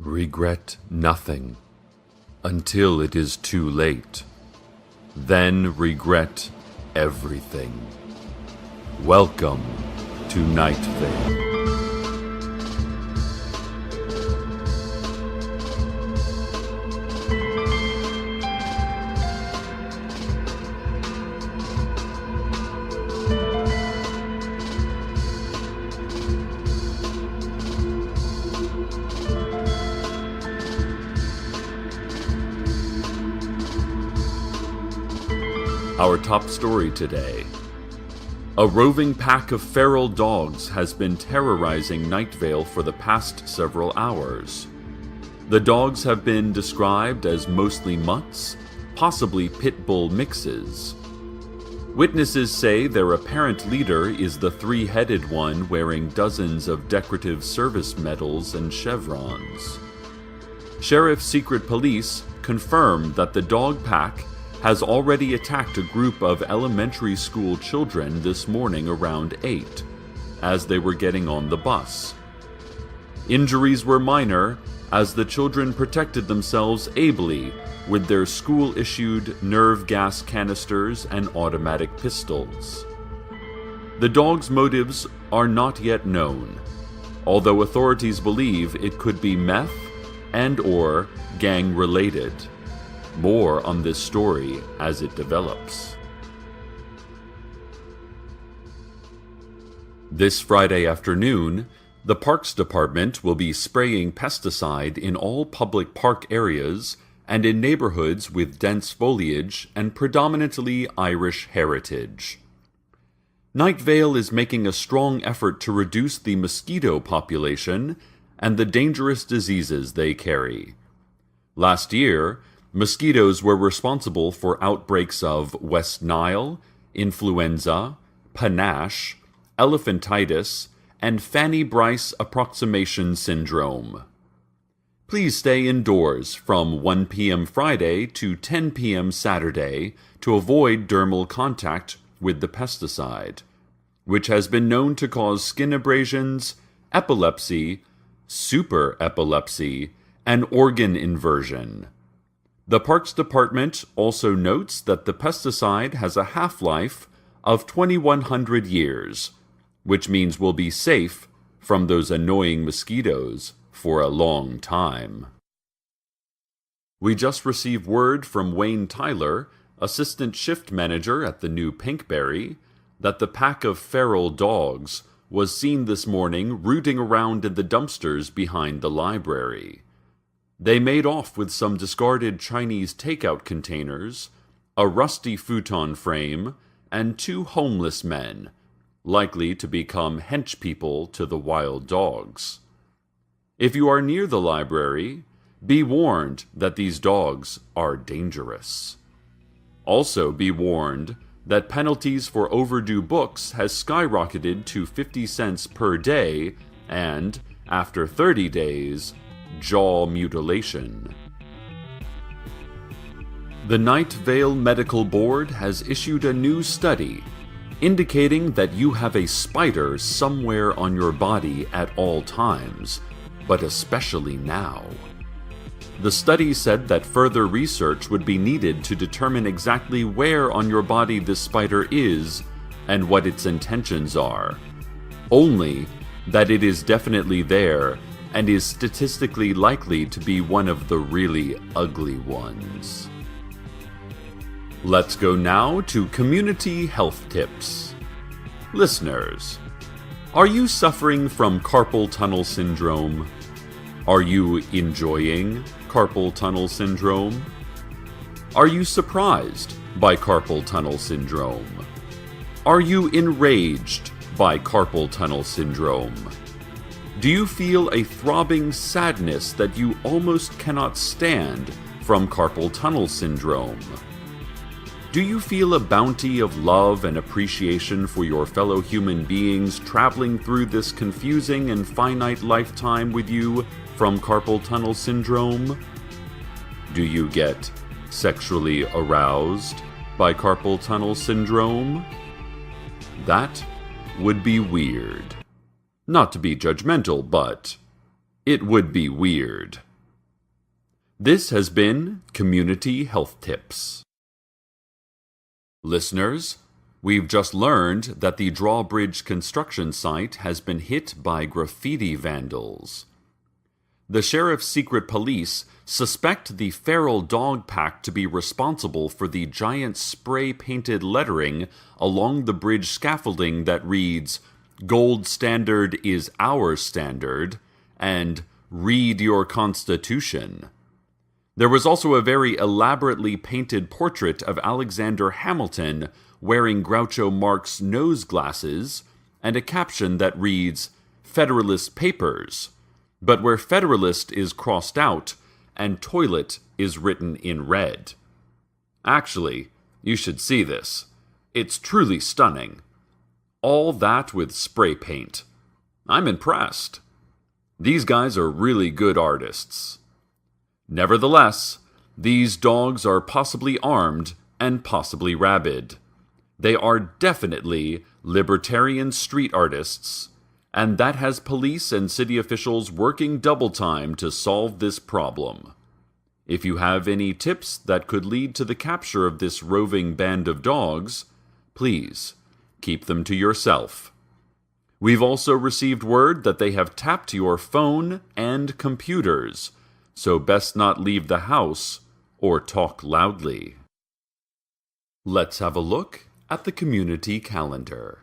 Regret nothing until it is too late. Then regret everything. Welcome to Nightvale. Our top story today. A roving pack of feral dogs has been terrorizing Nightvale for the past several hours. The dogs have been described as mostly mutts, possibly pit bull mixes. Witnesses say their apparent leader is the three-headed one wearing dozens of decorative service medals and chevrons. Sheriff's Secret Police confirmed that the dog pack has already attacked a group of elementary school children this morning around 8, as they were getting on the bus. Injuries were minor, as the children protected themselves ably with their school-issued nerve gas canisters and automatic pistols. The dogs' motives are not yet known, although authorities believe it could be meth and/or gang-related. More on this story as it develops. This Friday afternoon, the Parks Department will be spraying pesticide in all public park areas and in neighborhoods with dense foliage and predominantly Irish heritage. Nightvale is making a strong effort to reduce the mosquito population and the dangerous diseases they carry. Last year, mosquitoes were responsible for outbreaks of West Nile, influenza, panache, elephantitis, and Fanny Brice approximation syndrome. Please stay indoors from 1 p.m. Friday to 10 p.m. Saturday to avoid dermal contact with the pesticide, which has been known to cause skin abrasions, epilepsy, super epilepsy, and organ inversion. The Parks Department also notes that the pesticide has a half-life of 2,100 years, which means we'll be safe from those annoying mosquitoes for a long time. We just received word from Wayne Tyler, assistant shift manager at the new Pinkberry, that the pack of feral dogs was seen this morning rooting around in the dumpsters behind the library. They made off with some discarded Chinese takeout containers, a rusty futon frame, and 2 homeless men, likely to become henchpeople to the wild dogs. If you are near the library, be warned that these dogs are dangerous. Also be warned that penalties for overdue books has skyrocketed to 50 cents per day and, after 30 days, jaw mutilation. The Nightvale Medical Board has issued a new study indicating that you have a spider somewhere on your body at all times, but especially now. The study said that further research would be needed to determine exactly where on your body this spider is and what its intentions are. Only that it is definitely there and is statistically likely to be one of the really ugly ones. Let's go now to community health tips. Listeners, are you suffering from carpal tunnel syndrome? Are you enjoying carpal tunnel syndrome? Are you surprised by carpal tunnel syndrome? Are you enraged by carpal tunnel syndrome? Do you feel a throbbing sadness that you almost cannot stand from carpal tunnel syndrome? Do you feel a bounty of love and appreciation for your fellow human beings traveling through this confusing and finite lifetime with you from carpal tunnel syndrome? Do you get sexually aroused by carpal tunnel syndrome? That would be weird. Not to be judgmental, but it would be weird. This has been Community Health Tips. Listeners, we've just learned that the drawbridge construction site has been hit by graffiti vandals. The sheriff's secret police suspect the feral dog pack to be responsible for the giant spray-painted lettering along the bridge scaffolding that reads, "Gold standard is our standard," and "Read your Constitution." There was also a very elaborately painted portrait of Alexander Hamilton wearing Groucho Marx nose glasses, and a caption that reads, "Federalist Papers," but where Federalist is crossed out and toilet is written in red. Actually, you should see this. It's truly stunning. All that with spray paint. I'm impressed. These guys are really good artists. Nevertheless, these dogs are possibly armed and possibly rabid. They are definitely libertarian street artists, and that has police and city officials working double time to solve this problem. If you have any tips that could lead to the capture of this roving band of dogs, please keep them to yourself. We've also received word that they have tapped your phone and computers, so best not leave the house or talk loudly. Let's have a look at the community calendar.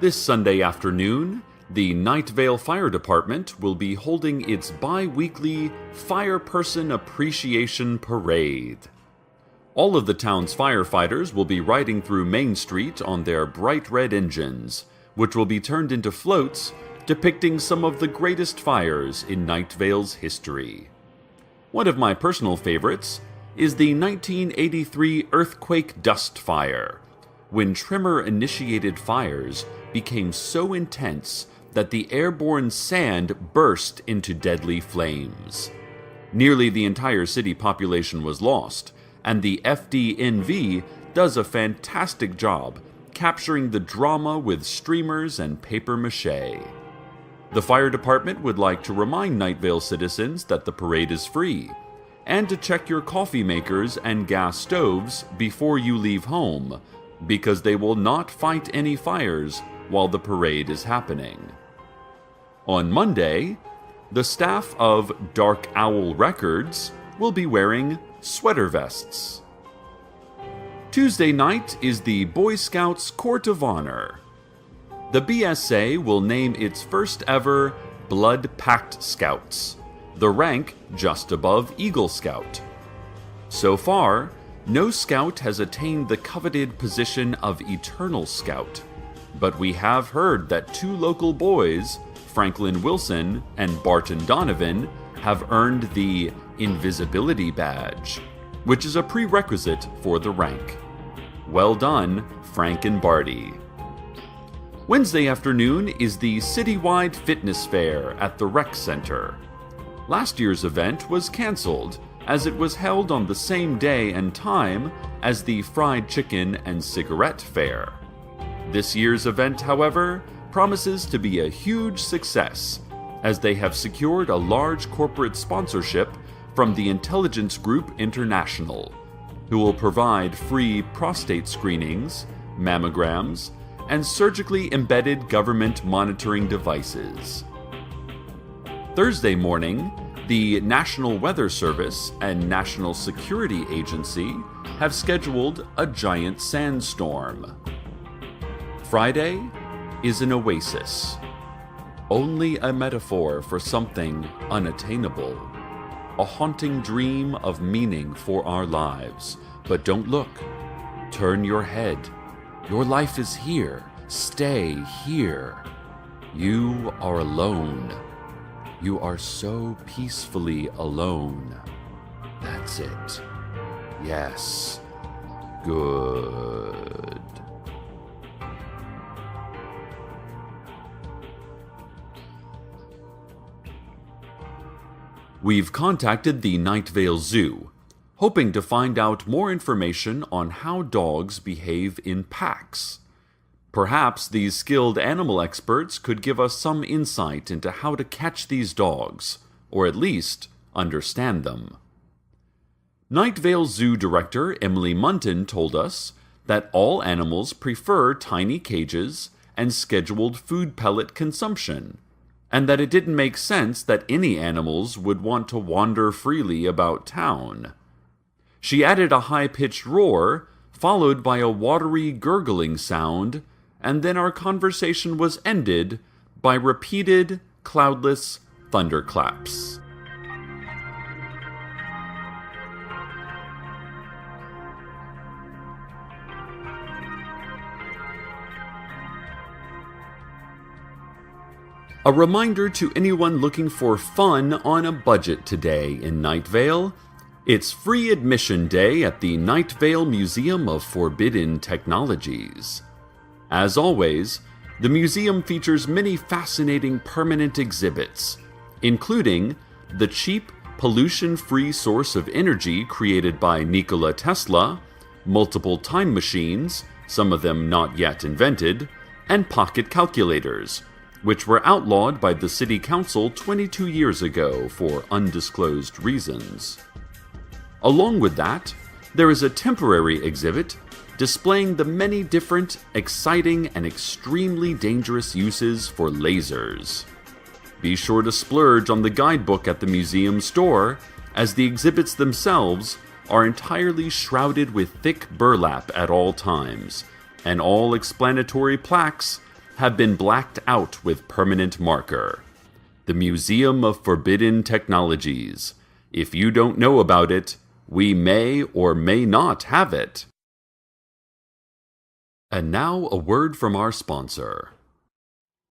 This Sunday afternoon, the Nightvale Fire Department will be holding its bi-weekly Fireperson Appreciation Parade. All of the town's firefighters will be riding through Main Street on their bright red engines, which will be turned into floats depicting some of the greatest fires in Nightvale's history. One of my personal favorites is the 1983 Earthquake Dust Fire, when tremor-initiated fires became so intense that the airborne sand burst into deadly flames. Nearly the entire city population was lost, and the FDNV does a fantastic job capturing the drama with streamers and papier-mâché. The fire department would like to remind Nightvale citizens that the parade is free, and to check your coffee makers and gas stoves before you leave home, because they will not fight any fires while the parade is happening. On Monday, the staff of Dark Owl Records will be wearing sweater vests. Tuesday night is the Boy Scouts Court of Honor. The BSA will name its first ever Blood Pact Scouts, the rank just above Eagle Scout. So far, no scout has attained the coveted position of Eternal Scout, but we have heard that two local boys, Franklin Wilson and Barton Donovan, have earned the Invisibility Badge, which is a prerequisite for the rank. Well done, Frank and Barty. Wednesday afternoon is the citywide fitness fair at the Rec Center. Last year's event was canceled, as it was held on the same day and time as the fried chicken and cigarette fair. This year's event, however, promises to be a huge success, as they have secured a large corporate sponsorship from the Intelligence Group International, who will provide free prostate screenings, mammograms, and surgically embedded government monitoring devices. Thursday morning, the National Weather Service and National Security Agency have scheduled a giant sandstorm. Friday is an oasis, only a metaphor for something unattainable, a haunting dream of meaning for our lives. But don't look, turn your head. Your life is here. Stay here. You are alone. You are so peacefully alone. That's it. Yes. Good. We've contacted the Nightvale Zoo, hoping to find out more information on how dogs behave in packs. Perhaps these skilled animal experts could give us some insight into how to catch these dogs, or at least understand them. Night Vale Zoo director Emily Munton told us that all animals prefer tiny cages and scheduled food pellet consumption, and that it didn't make sense that any animals would want to wander freely about town. She added a high-pitched roar, followed by a watery gurgling sound, and then our conversation was ended by repeated, cloudless thunderclaps. A reminder to anyone looking for fun on a budget today in Night Vale. It's free admission day at the Night Vale Museum of Forbidden Technologies. As always, the museum features many fascinating permanent exhibits, including the cheap, pollution-free source of energy created by Nikola Tesla, multiple time machines, some of them not yet invented, and pocket calculators, which were outlawed by the City Council 22 years ago for undisclosed reasons. Along with that, there is a temporary exhibit displaying the many different, exciting, and extremely dangerous uses for lasers. Be sure to splurge on the guidebook at the museum store, as the exhibits themselves are entirely shrouded with thick burlap at all times, and all explanatory plaques have been blacked out with permanent marker. The Museum of Forbidden Technologies. If you don't know about it, we may or may not have it. And now a word from our sponsor.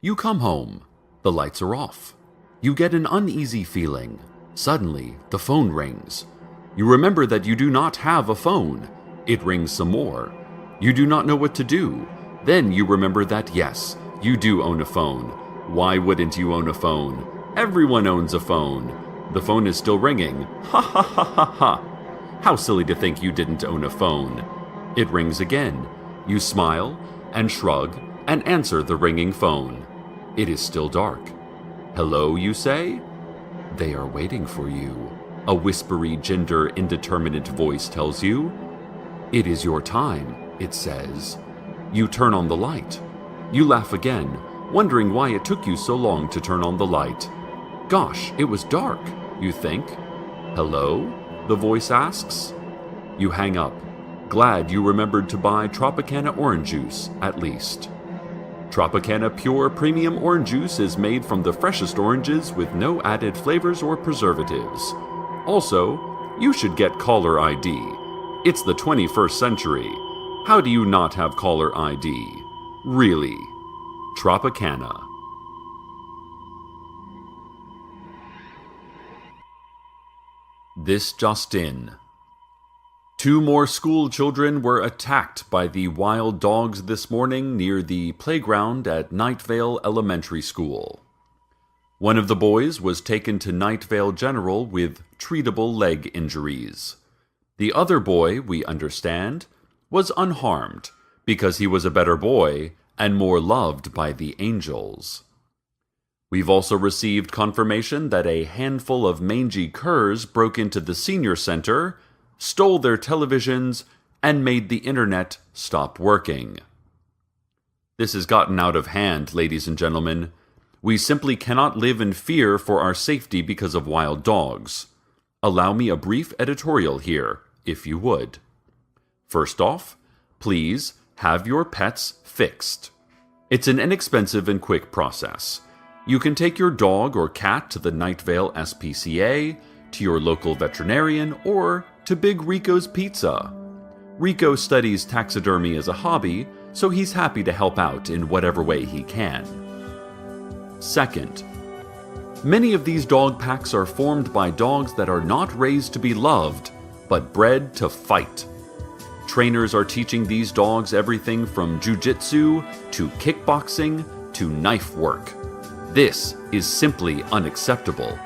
You come home. The lights are off. You get an uneasy feeling. Suddenly, the phone rings. You remember that you do not have a phone. It rings some more. You do not know what to do. Then you remember that yes, you do own a phone. Why wouldn't you own a phone? Everyone owns a phone. The phone is still ringing. Ha ha ha ha ha. How silly to think you didn't own a phone. It rings again. You smile and shrug and answer the ringing phone. It is still dark. Hello, you say? They are waiting for you. A whispery, gender indeterminate voice tells you. It is your time, it says. You turn on the light. You laugh again, wondering why it took you so long to turn on the light. Gosh, it was dark, you think. Hello? The voice asks. You hang up, glad you remembered to buy Tropicana orange juice, at least. Tropicana Pure Premium Orange Juice is made from the freshest oranges with no added flavors or preservatives. Also, you should get caller ID. It's the 21st century. How do you not have caller ID? Really. Tropicana. This just in. 2 more school children were attacked by the wild dogs this morning near the playground at Night Vale Elementary School. One of the boys was taken to Night Vale General with treatable leg injuries. The other boy, we understand, was unharmed because he was a better boy and more loved by the angels. We've also received confirmation that a handful of mangy curs broke into the senior center, stole their televisions, and made the internet stop working. This has gotten out of hand, ladies and gentlemen. We simply cannot live in fear for our safety because of wild dogs. Allow me a brief editorial here, if you would. First off, please have your pets fixed. It's an inexpensive and quick process. You can take your dog or cat to the Night Vale SPCA, to your local veterinarian, or to Big Rico's Pizza. Rico studies taxidermy as a hobby, so he's happy to help out in whatever way he can. Second, many of these dog packs are formed by dogs that are not raised to be loved, but bred to fight. Trainers are teaching these dogs everything from jiu-jitsu to kickboxing to knife work. This is simply unacceptable.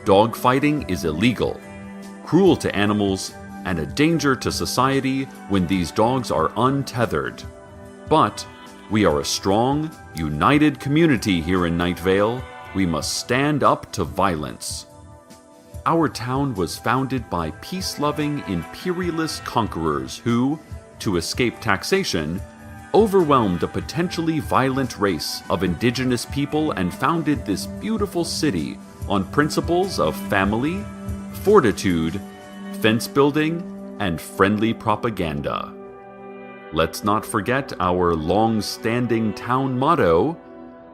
Dog fighting is illegal, cruel to animals, and a danger to society when these dogs are untethered. But we are a strong, united community here in Night Vale. We must stand up to violence. Our town was founded by peace-loving imperialist conquerors who, to escape taxation, overwhelmed a potentially violent race of indigenous people and founded this beautiful city on principles of family, fortitude, fence building, and friendly propaganda. Let's not forget our long-standing town motto,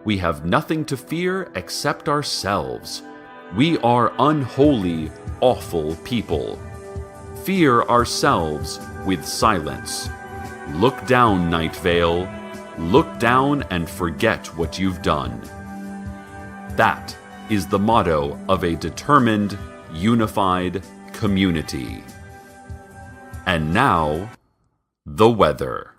"We have nothing to fear except ourselves. We are unholy, awful people. Fear ourselves with silence. Look down, Nightvale. Look down and forget what you've done." That is the motto of a determined, unified community. And now, the weather.